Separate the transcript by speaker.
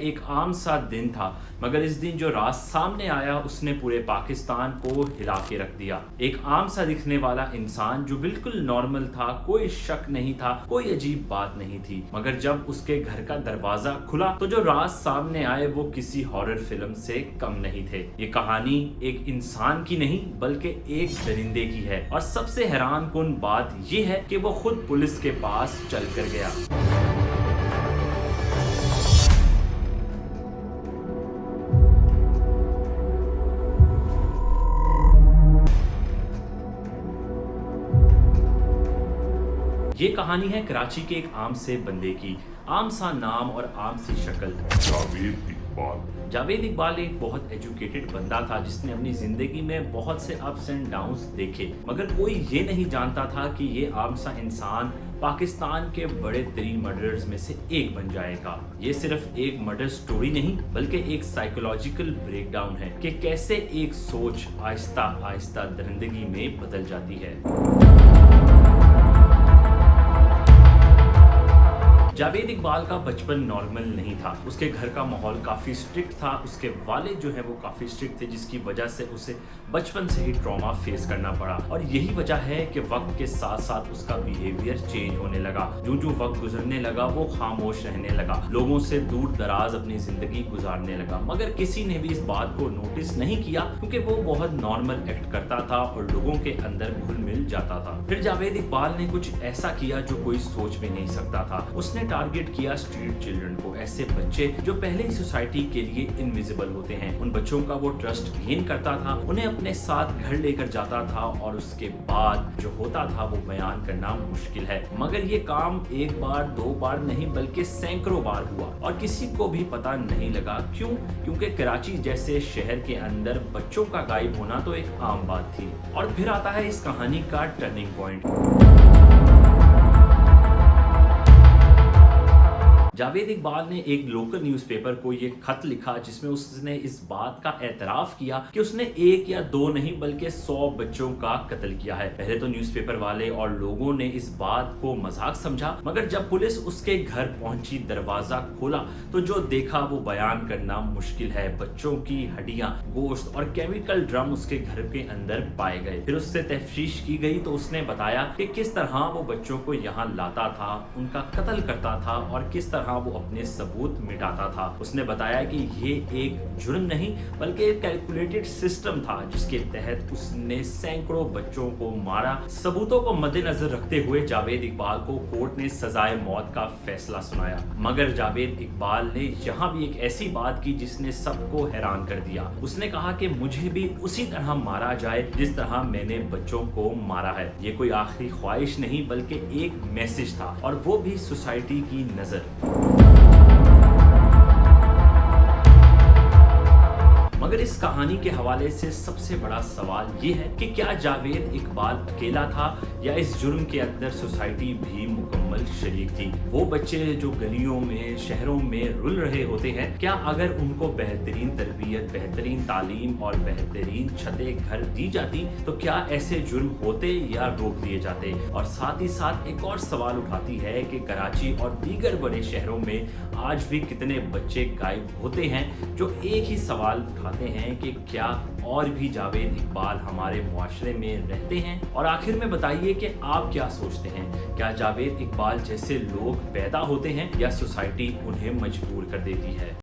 Speaker 1: एक आम सा दिन था, मगर इस दिन जो राज सामने आया उसने पूरे पाकिस्तान को हिला के रख दिया। एक आम सा दिखने वाला इंसान जो बिल्कुल नॉर्मल था, कोई शक नहीं था, कोई अजीब बात नहीं थी, मगर जब उसके घर का दरवाजा खुला तो जो राज सामने आए वो किसी हॉरर फिल्म से कम नहीं थे। ये कहानी एक इंसान की नहीं बल्कि एक दरिंदे की है, और सबसे हैरान कुन बात ये है कि वो खुद पुलिस के पास चल कर गया। ये कहानी है कराची के एक आम से बंदे की। आम सा नाम और आम सी शक्ल। जावेद इकबाल एक बहुत एजुकेटेड बंदा था जिसने अपनी जिंदगी में बहुत से अप्स एंड डाउन्स देखे, मगर कोई ये नहीं जानता था कि ये आम सा इंसान पाकिस्तान के बड़े तरीन मर्डरर्स में से एक बन जाएगा। ये सिर्फ एक मर्डर स्टोरी नहीं बल्कि एक साइकोलॉजिकल ब्रेकडाउन है कि कैसे एक सोच आहिस्ता आहिस्ता दरिंदगी में बदल जाती है। जावेद इकबाल का बचपन नॉर्मल नहीं था। उसके घर का माहौल काफ़ी स्ट्रिक्ट था। उसके वालिद जो है वो काफ़ी स्ट्रिक्ट थे, जिसकी वजह से उसे बचपन से ही ट्रॉमा फेस करना पड़ा। और यही वजह है कि वक्त के साथ साथ उसका बिहेवियर चेंज होने लगा। जो वक्त गुजरने लगा वो खामोश रहने लगा, लोगों से दूर दराज अपनी ज़िंदगी गुजारने लगा, मगर किसी ने भी इस बात को नोटिस नहीं किया क्योंकि वो बहुत नॉर्मल एक्ट करता था और लोगों के अंदर घुल मिल जाता था। फिर जावेद इकबाल ने कुछ ऐसा किया जो कोई सोच भी नहीं सकता था। उसने टारगेट किया स्ट्रीट चिल्ड्रन को, ऐसे बच्चे जो पहले ही सोसाइटी के लिए इनविजिबल होते हैं। उन बच्चों का वो ट्रस्ट गेन करता था, उन्हें अपने साथ घर लेकर जाता था और उसके बाद जो होता था वो बयान करना मुश्किल है, मगर ये काम एक बार दो बार नहीं बल्कि सैकड़ों बार हुआ और किसी को भी पता नहीं लगा। क्यों? क्योंकि कराची जैसे शहर के अंदर बच्चों का गायब होना तो एक आम बात थी। और फिर आता है इस कहानी का टर्निंग पॉइंट। जावेद इकबाल ने एक लोकल न्यूज़पेपर को ये खत लिखा जिसमें उसने इस बात का एतराफ़ किया कि उसने एक या दो नहीं बल्कि 100 बच्चों का कत्ल किया है। पहले तो न्यूज़पेपर वाले और लोगों ने इस बात को मजाक समझा, मगर जब पुलिस उसके घर पहुंची, दरवाजा खोला तो जो देखा वो बयान करना मुश्किल है। बच्चों की हड्डियां, गोश्त और केमिकल ड्रम उसके घर के अंदर पाए गए। फिर उससे तफ्तीश की गई तो उसने बताया कि किस तरह वो बच्चों को यहाँ लाता था, उनका कत्ल करता था और किस तरह वो अपने सबूत मिटाता था। उसने बताया कि ये एक जुर्म नहीं बल्कि एक कैलकुलेटेड सिस्टम था जिसके तहत उसने सैकड़ों बच्चों को मारा। सबूतों को मद्देनजर रखते हुए जावेद इकबाल को कोर्ट ने सजाए मौत का फैसला सुनाया, मगर जावेद इकबाल ने यहाँ भी एक ऐसी बात की जिसने सबको हैरान कर दिया। उसने कहा कि मुझे भी उसी तरह मारा जाए जिस तरह मैंने बच्चों को मारा है। ये कोई आखिरी ख्वाहिश नहीं बल्कि एक मैसेज था, और वो भी सोसाइटी की नजर। मगर इस कहानी के हवाले से सबसे बड़ा सवाल ये है कि क्या जावेद इकबाल अकेला था या इस जुर्म के अंदर सोसाइटी भी मुकम्मल शरीक थी? वो बच्चे जो गलियों में, शहरों में रुल रहे होते हैं, क्या अगर उनको बेहतरीन तरबियत, बेहतरीन तालीम और बेहतरीन छतें घर दी जाती तो क्या ऐसे जुर्म होते या रोक दिए जाते? और साथ ही साथ एक और सवाल उठाती है कि कराची और दीगर बड़े शहरों में आज भी कितने बच्चे गायब होते हैं जो एक ही सवाल उठाते हैं कि क्या और भी जावेद इकबाल हमारे मुआशरे में रहते हैं? और आखिर में बताइए कि आप क्या सोचते हैं, क्या जावेद इकबाल जैसे लोग पैदा होते हैं या सोसाइटी उन्हें मजबूर कर देती है?